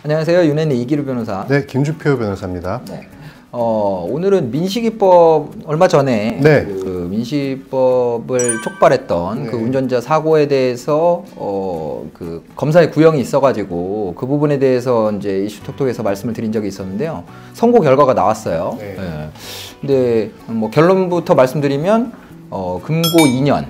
안녕하세요. 윤혜니 이기루 변호사. 네, 김주표 변호사입니다. 네. 오늘은 민식이법 얼마 전에 네. 그 민식이법을 촉발했던 네. 그 운전자 사고에 대해서 그 검사의 구형이 있어가지고 그 부분에 대해서 이제 이슈톡톡에서 말씀을 드린 적이 있었는데요. 선고 결과가 나왔어요. 네. 네. 근데 뭐 결론부터 말씀드리면 금고 2년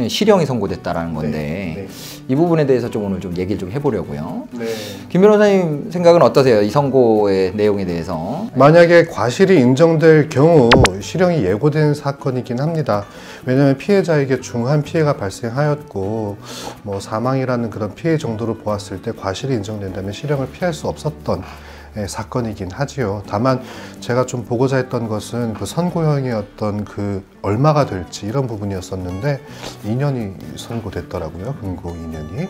실형이 선고됐다라는 건데 네. 이 부분에 대해서 좀 오늘 좀 얘기를 좀 해보려고요. 네. 김 변호사님 생각은 어떠세요? 이 선고의 내용에 대해서. 만약에 과실이 인정될 경우 실형이 예고된 사건이긴 합니다. 왜냐하면 피해자에게 중한 피해가 발생하였고 뭐 사망이라는 그런 피해 정도로 보았을 때 과실이 인정된다면 실형을 피할 수 없었던 사건이긴 하지요. 다만 제가 좀 보고자 했던 것은 그 선고형이었던 그 얼마가 될지 이런 부분이었었는데 2년이 선고됐더라고요. 금고 2년이.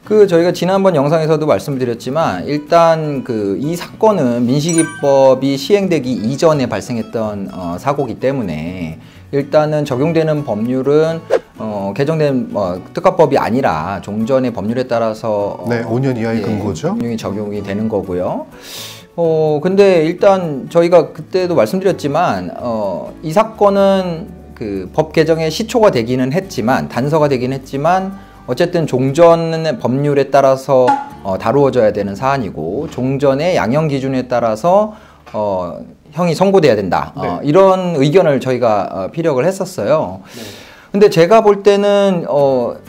그 저희가 지난번 영상에서도 말씀드렸지만 일단 그 이 사건은 민식이법이 시행되기 이전에 발생했던 사고이기 때문에 일단은 적용되는 법률은 개정된 특가법이 아니라 종전의 법률에 따라서 네, 5년 이하의 금고죠. 적용이 되는 거고요. 근데 일단 저희가 그때도 말씀드렸지만 이 사건은 그 법 개정의 시초가 되기는 했지만 단서가 되긴 했지만 어쨌든 종전의 법률에 따라서 다루어져야 되는 사안이고 종전의 양형 기준에 따라서 형이 선고돼야 된다. 네. 이런 의견을 저희가 피력을 했었어요. 네. 근데 제가 볼 때는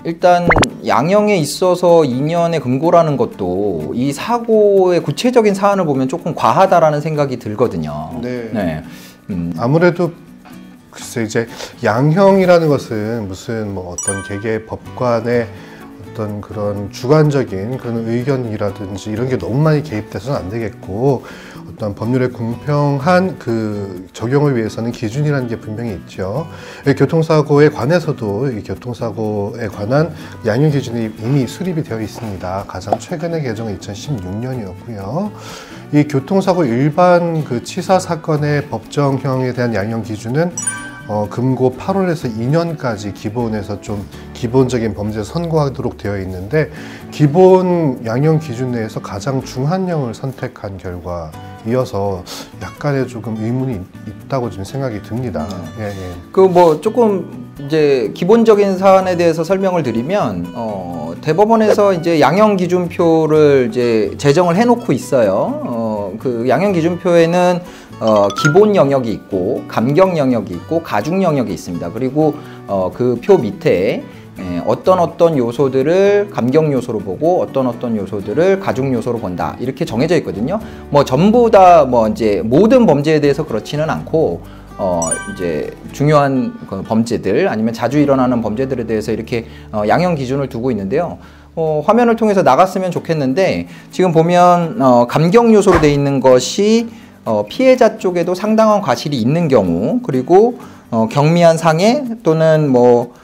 일단 양형에 있어서 2년의 금고라는 것도 이 사고의 구체적인 사안을 보면 조금 과하다라는 생각이 들거든요. 네. 네. 아무래도 글쎄 이제 양형이라는 것은 무슨 뭐 어떤 개개 법관의 어떤 그런 주관적인 그런 의견이라든지 이런 게 너무 많이 개입돼서는 안 되겠고 어떤 법률의 공평한 그 적용을 위해서는 기준이라는 게 분명히 있죠. 교통사고에 관해서도 이 교통사고에 관한 양형 기준이 이미 수립이 되어 있습니다. 가장 최근의 개정은 2016년이었고요. 이 교통사고 일반 그 치사 사건의 법정형에 대한 양형 기준은 금고 8월에서 2년까지 기본에서 좀 기본적인 범죄 선고하도록 되어 있는데 기본 양형 기준 내에서 가장 중한형을 선택한 결과이어서 약간의 조금 의문이 있다고 좀 생각이 듭니다. 예. 그 뭐 조금 이제 기본적인 사안에 대해서 설명을 드리면 대법원에서 이제 양형 기준표를 이제 제정을 해놓고 있어요. 그 양형 기준표에는 기본 영역이 있고 감경 영역이 있고 가중 영역이 있습니다. 그리고 그 표 밑에 어떤 요소들을 감경 요소로 보고 어떤 요소들을 가중 요소로 본다 이렇게 정해져 있거든요. 뭐 전부 다 뭐 이제 모든 범죄에 대해서 그렇지는 않고 이제 중요한 범죄들 아니면 자주 일어나는 범죄들에 대해서 이렇게 양형 기준을 두고 있는데요. 화면을 통해서 나갔으면 좋겠는데 지금 보면 감경 요소로 돼 있는 것이 피해자 쪽에도 상당한 과실이 있는 경우 그리고 경미한 상해 또는 뭐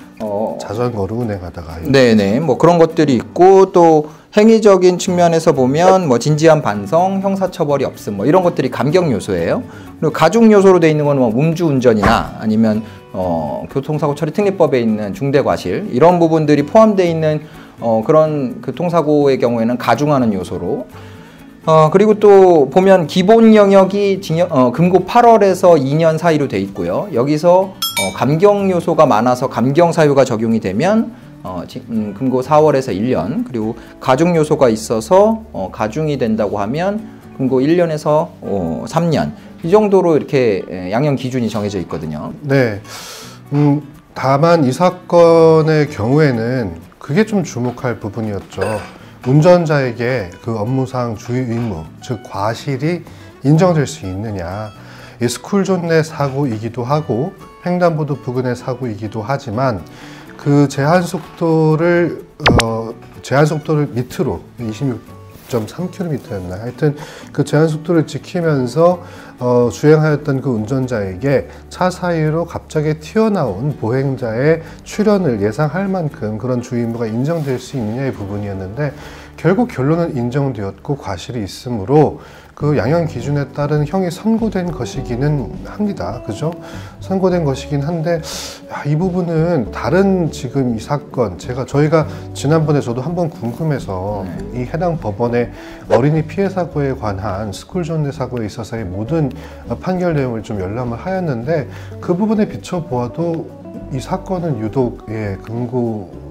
자전거로 운행하다가 네네 뭐 그런 것들이 있고 또 행위적인 측면에서 보면 뭐 진지한 반성, 형사처벌이 없음 뭐 이런 것들이 감경 요소예요. 그리고 가중 요소로 돼 있는 건 뭐 음주운전이나 아니면 교통사고 처리 특례법에 있는 중대과실 이런 부분들이 포함되어 있는 그런 교통사고의 경우에는 가중하는 요소로 그리고 또 보면 기본 영역이 금고 8월에서 2년 사이로 돼 있고요. 여기서 감경 요소가 많아서 감경 사유가 적용이 되면 금고 4월에서 1년 그리고 가중 요소가 있어서 가중이 된다고 하면 금고 1년에서 3년 이 정도로 이렇게 양형 기준이 정해져 있거든요. 네. 다만 이 사건의 경우에는 그게 좀 주목할 부분이었죠. 운전자에게 그 업무상 주의 의무, 즉 과실이 인정될 수 있느냐. 이 스쿨존 내 사고이기도 하고 횡단보도 부근의 사고이기도 하지만 그 제한 속도를 밑으로 26.3km였나 하여튼 그 제한 속도를 지키면서 주행하였던 그 운전자에게 차 사이로 갑자기 튀어나온 보행자의 출현을 예상할 만큼 그런 주의 의무가 인정될 수 있느냐의 부분이었는데 결국 결론은 인정되었고 과실이 있으므로 그 양형 기준에 따른 형이 선고된 것이기는 합니다. 그죠? 선고된 것이긴 한데 이 부분은 다른 지금 이 사건 저희가 지난번에 저도 한번 궁금해서 이 해당 법원의 어린이 피해 사고에 관한 스쿨존 내 사고에 있어서의 모든 판결 내용을 좀 열람을 하였는데 그 부분에 비춰보아도 이 사건은 유독 금고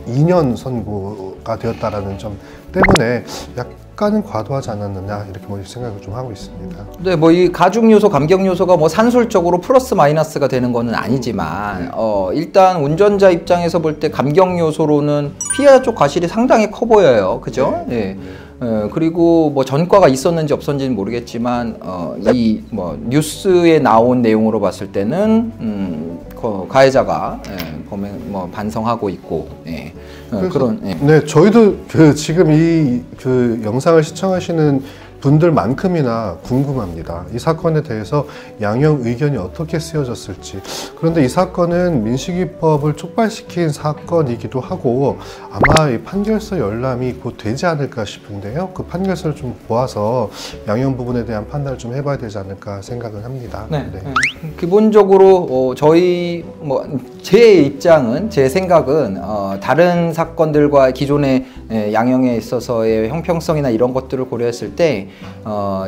2년 선고가 되었다라는 점 때문에 약간은 과도하지 않았느냐 이렇게 생각을 좀 하고 있습니다. 네, 뭐 이 가중 요소, 감경 요소가 뭐 산술적으로 플러스 마이너스가 되는 거는 아니지만 일단 운전자 입장에서 볼 때 감경 요소로는 피해자 쪽 과실이 상당히 커 보여요, 그죠? 네. 그리고 뭐 전과가 있었는지 없었는지는 모르겠지만 이 뭐 뉴스에 나온 내용으로 봤을 때는 가해자가 뭐 반성하고 있고 그런 네, 저희도 지금 이 영상을 시청하시는 분들만큼이나 궁금합니다. 이 사건에 대해서 양형 의견이 어떻게 쓰여졌을지. 그런데 이 사건은 민식이법을 촉발시킨 사건이기도 하고 아마 이 판결서 열람이 곧 되지 않을까 싶은데요. 그 판결서를 좀 보아서 양형 부분에 대한 판단을 좀 해봐야 되지 않을까 생각을 합니다. 네. 기본적으로 저희 제 입장은, 제 생각은 다른 사건들과 기존의 양형에 있어서의 형평성이나 이런 것들을 고려했을 때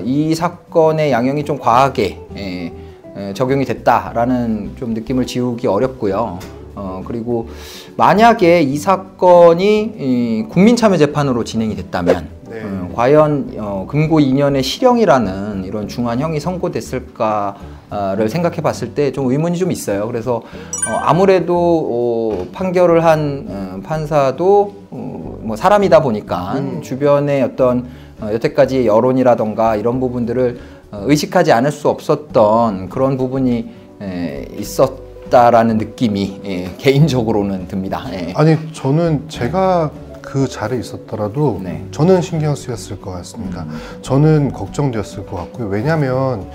이 사건의 양형이 좀 과하게 적용이 됐다라는 좀 느낌을 지우기 어렵고요. 그리고 만약에 이 사건이 국민참여재판으로 진행이 됐다면 과연 금고 2년의 실형이라는 이런 중한 형이 선고됐을까를 생각해 봤을 때 좀 의문이 좀 있어요. 그래서 아무래도 판결을 한 판사도 뭐 사람이다 보니까 주변의 어떤 여태까지 여론이라던가 이런 부분들을 의식하지 않을 수 없었던 그런 부분이 있었다라는 느낌이 개인적으로는 듭니다. 아니 저는 제가 그 자리에 있었더라도 저는 신경 쓰였을 것 같습니다. 저는 걱정되었을 것 같고요. 왜냐하면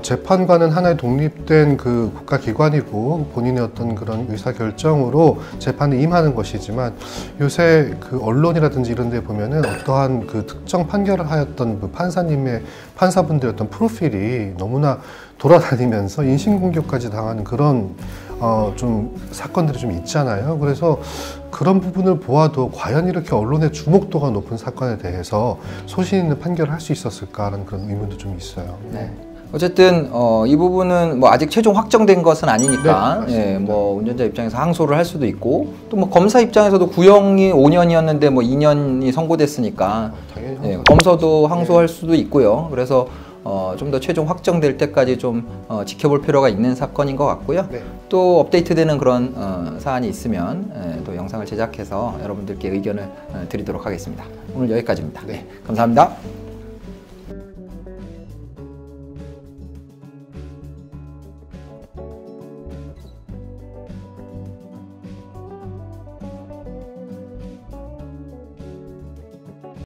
재판관은 하나의 독립된 그 국가기관이고 본인의 어떤 그런 의사결정으로 재판에 임하는 것이지만 요새 그 언론이라든지 이런 데 보면은 어떠한 그 특정 판결을 하였던 그 판사분들의 어떤 프로필이 너무나 돌아다니면서 인신공격까지 당하는 그런 좀 사건들이 좀 있잖아요. 그래서 그런 부분을 보아도 과연 이렇게 언론의 주목도가 높은 사건에 대해서 소신 있는 판결을 할 수 있었을까라는 그런 의문도 좀 있어요. 어쨌든 이 부분은 뭐 아직 최종 확정된 것은 아니니까 뭐 운전자 입장에서 항소를 할 수도 있고 또 뭐 검사 입장에서도 구형이 5년이었는데 뭐 2년이 선고됐으니까 검사도 항소할 수도 있고요. 그래서 좀 더 최종 확정될 때까지 좀 지켜볼 필요가 있는 사건인 것 같고요. 또 업데이트되는 그런 사안이 있으면 또 영상을 제작해서 여러분들께 의견을 드리도록 하겠습니다. 오늘 여기까지입니다. 감사합니다.